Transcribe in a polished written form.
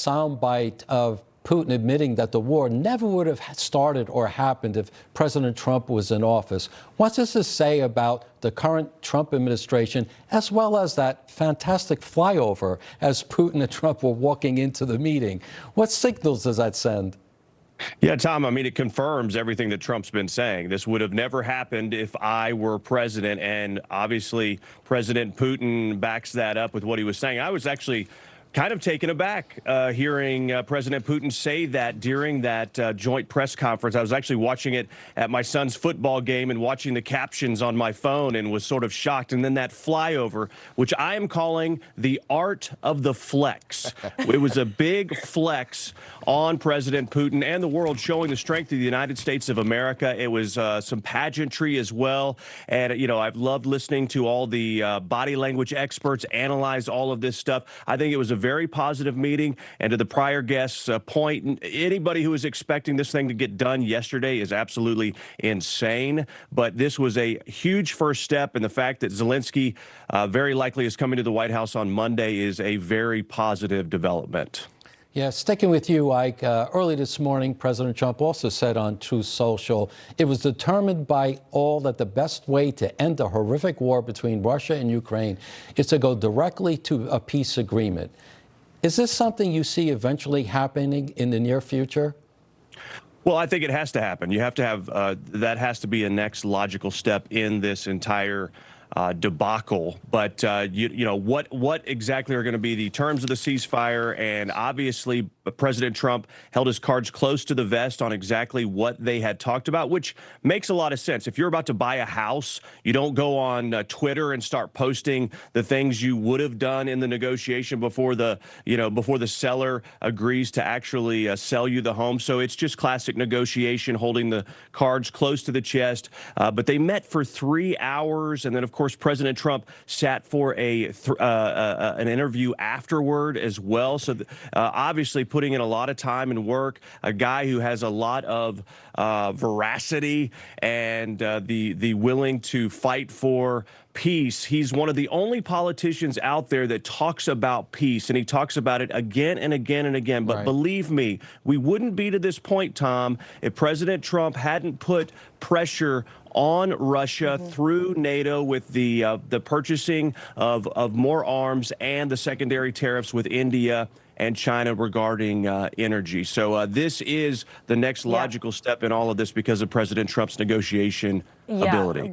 soundbite of Putin admitting that the war never would have started or happened if President Trump was in office. What does this say about the current Trump administration, as well as that fantastic flyover as Putin and Trump were walking into the meeting? What signals does that send? Yeah, Tom, I mean, it confirms everything that Trump's been saying. This would have never happened if I were president. And obviously, President Putin backs that up with what he was saying. I was actually kind of taken aback hearing President Putin say that during that joint press conference. I was actually watching it at my son's football game and watching the captions on my phone and was sort of shocked. And then that flyover, which I am calling the art of the flex. It was a big flex on President Putin and the world, showing the strength of the United States of America. It was some pageantry as well. And, you know, I've loved listening to all the body language experts analyze all of this stuff. I think it was a very positive meeting. And to the prior guest's point, anybody who was expecting this thing to get done yesterday is absolutely insane. But this was a huge first step. And the fact that Zelensky very likely is coming to the White House on Monday is a very positive development. Yeah, sticking with you, Ike, early this morning, President Trump also said on Truth Social, it was determined by all that the best way to end the horrific war between Russia and Ukraine is to go directly to a peace agreement. Is this something you see eventually happening in the near future? Well, I think it has to happen. You have to have, that has to be a next logical step in this entire debacle. But, you know, what exactly are going to be the terms of the ceasefire? And obviously, President Trump held his cards close to the vest on exactly what they had talked about, which makes a lot of sense. If you're about to buy a house, you don't go on Twitter and start posting the things you would have done in the negotiation before the, before the seller agrees to actually sell you the home. So it's just classic negotiation, holding the cards close to the chest. But they met for 3 hours. And then, of course, President Trump sat for an interview afterward as well. So obviously putting in a lot of time and work, a guy who has a lot of veracity and the willing to fight for peace. He's one of the only politicians out there that talks about peace, and he talks about it again and again and again. But believe me, we wouldn't be to this point, Tom, if President Trump hadn't put pressure on Russia through NATO with the purchasing of more arms and the secondary tariffs with India and China regarding energy. So this is the next logical step in all of this because of President Trump's negotiation ability.